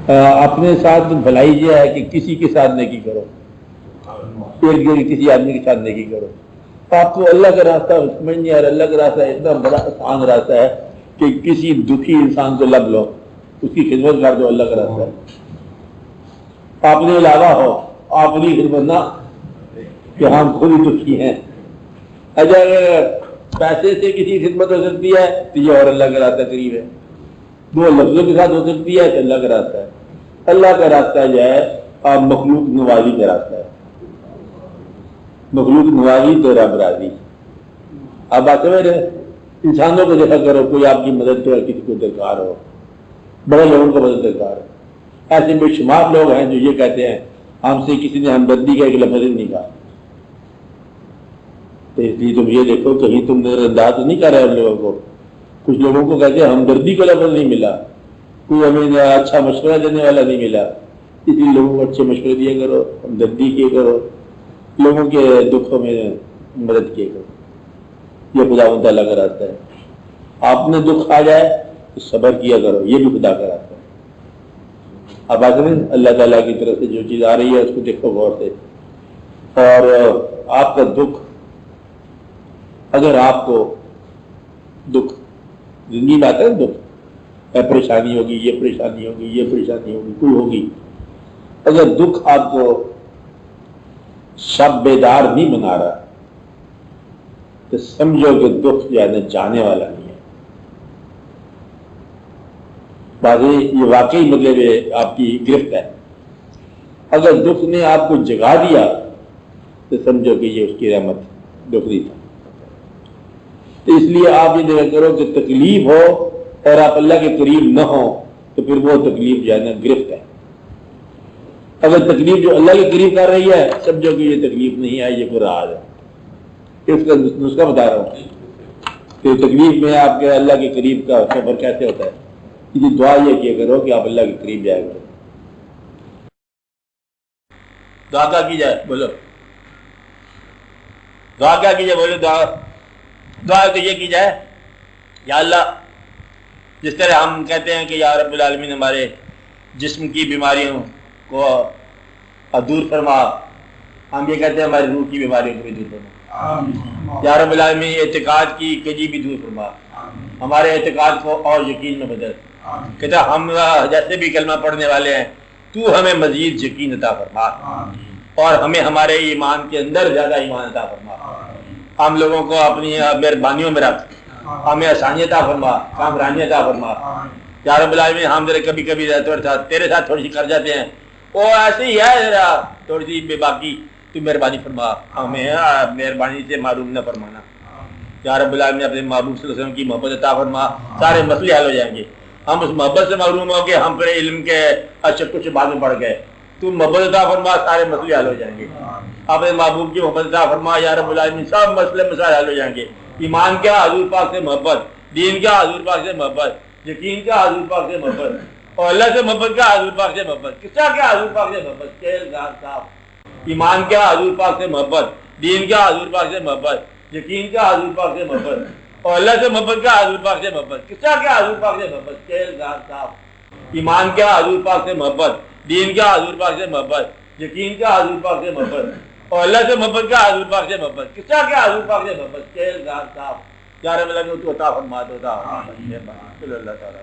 اپنے ساتھ بھلائی یہ ہے کہ کسی کے ساتھ نیکی کرو، کسی آدمی کے ساتھ نیکی کرو. آپ کو اللہ کا راستہ سمجھ نہیں آ رہا، اللہ کا راستہ اتنا بڑا آسان راستہ ہے کہ کسی دکھی انسان کو لب لو، اس کی خدمت کر دو. اللہ کا راستہ ہے. اپنے علاوہ ہو، اپنی خدمت نہ کہ ہم خود ہی دکھی ہیں. اگر پیسے سے کسی خدمت ہو سکتی ہے تو یہ اور اللہ کا راستہ قریب ہے. دو لفظوں کے ساتھ ہو سکتی ہے تو اللہ کا راستہ ہے. اللہ کا راستہ جو ہے مخلوق نوازی کا راستہ ہے. مخلوق نوازی تو رب راضی. آپ بات سمجھ رہے؟ انسانوں کو دیکھا کرو، کوئی آپ کی مدد پہ کسی کو درکار ہو، بڑے لوگوں کو مدد درکار ہے. ایسے بے شمار لوگ ہیں جو یہ کہتے ہیں ہم سے کسی نے ہمدردی کا ایک لفظ نہیں کہا. تو اس لیے تم یہ دیکھو کہیں تم نظر انداز نہیں کر رہے ان لوگوں کو. کچھ لوگوں کو کہتے ہیں ہمدردی کا لفظ نہیں ملا، کوئی ہمیں اچھا مشورہ دینے والا نہیں ملا. اس لیے لوگوں کو اچھے مشورے دیا کرو، ہمدردی کیے کرو، لوگوں کے دکھوں میں مدد کیے کرو. یہ خدا تعالیٰ کا راستہ ہے. آپ نے دکھ آ جائے تو صبر کیا کرو، یہ بھی خدا کا راستہ ہے. اب آخر اللہ تعالیٰ کی طرف سے جو چیز آ رہی ہے اس کو دیکھو غور سے. اور آپ کا دکھ، اگر آپ کو دکھ زندگی میں آتا ہے دکھ، پریشانی ہوگی، یہ پریشانی ہوگی، یہ پریشانی ہوگی، کوئی ہوگی. اگر دکھ آپ کو شب بیدار نہیں بنا رہا تو سمجھو کہ دکھ جو ہے نا جانے والا نہیں ہے. یہ واقعی مطلب آپ کی گرفت ہے. اگر دکھ نے آپ کو جگا دیا تو سمجھو کہ یہ اس کی رحمت دکھ نہیں تھا. تو اس لیے آپ یہ دیکھا کرو کہ تکلیف ہو اور آپ اللہ کے قریب نہ ہو تو پھر وہ تکلیف جو ہے نا گرفت ہے. اگر تکلیف جو اللہ کے قریب کر رہی ہے سمجھو کہ یہ تکلیف نہیں ہے، یہ کوئی راز ہے. اس کا نسخہ بتا رہا ہوں کہ تکلیف میں آپ کے اللہ کے قریب کا سفر کیسے ہوتا ہے. یہ دعا یہ کیا کرو کہ آپ اللہ کے قریب جائے کرو. دعا کیا کی جائے بولو، دعا کیا کی جائے بولو. دعا تو یہ کی جائے یا اللہ، جس طرح ہم کہتے ہیں کہ یا رب العالمین ہمارے جسم کی بیماریوں کو دور فرما، ہم یہ کہتے ہیں ہماری روح کی بیماریوں کو بھی دور فرما. یا رب العالمین اعتقاد کی کجی بھی دور فرما، ہمارے اعتقاد کو اور یقین میں بدل. کہتا ہم جیسے بھی کلمہ پڑھنے والے ہیں تو ہمیں مزید یقین عطا فرما اور ہمیں ہمارے ایمان کے اندر زیادہ ایمان عطا فرما. ہم لوگوں کو اپنی مہربانیوں میں رکھ، ہمیں آسانی عطا فرما، کامرانی عطا فرما. یا رب العالمین ہم ذرا کبھی کبھی تیرے ساتھ تھوڑی سی کر جاتے ہیں، وہ ایسے ہی ہے ذرا تھوڑی سی بے باقی، تو مہربانی فرما، ہمیں مہربانی سے معروم نہ فرمانا. یا رب العالمین اپنے محبوب صلی اللہ علیہ وسلم کی محبت عطا فرما، سارے مسئلے حل ہو جائیں گے. ہم اس محبت سے معروم ہو کہ ہم پھر علم کے اچھے کچھ بعد میں پڑھ گئے، تو محبت عطا فرما، سارے مسئلے حل ہو جائیں گے. اپنے محبوب کی محبت عطا فرما یا رب العالمین، سب مسئلے مسائل حل ہو جائیں گے. ایمان کیا حضور پاک سے محبت، دین کیا حضور پاک سے محبت، یقین کیا حضور پاک سے محبت، اور اللہ سے محبت کیا حضور پاک سے محبت. کس طرح کیا حضور پاک سے محبت، کیل گار صاحب. ایمان کیا حضور پاک سے محبت، دین کیا حضور پاک سے محبت، یقین کیا حضور پاک سے محبت، اور اللہ سے محبت کیا حضور پاک سے محبت. کس طرح کیا حضور پاک سے محبت، کیل گار صاحب. ایمان کیا حضور پاک سے محبت، دین کیا حضور پاک سے محبت، یقین کیا حضور پاک سے محبت، اور اللہ سے محبت کیا حضور پاک سے محبت. کس طرح کیا حضور پاک سے محبت، کیل گار صاحب. یا رب العالمین تو عطا فرما دو. اللہ تعالیٰ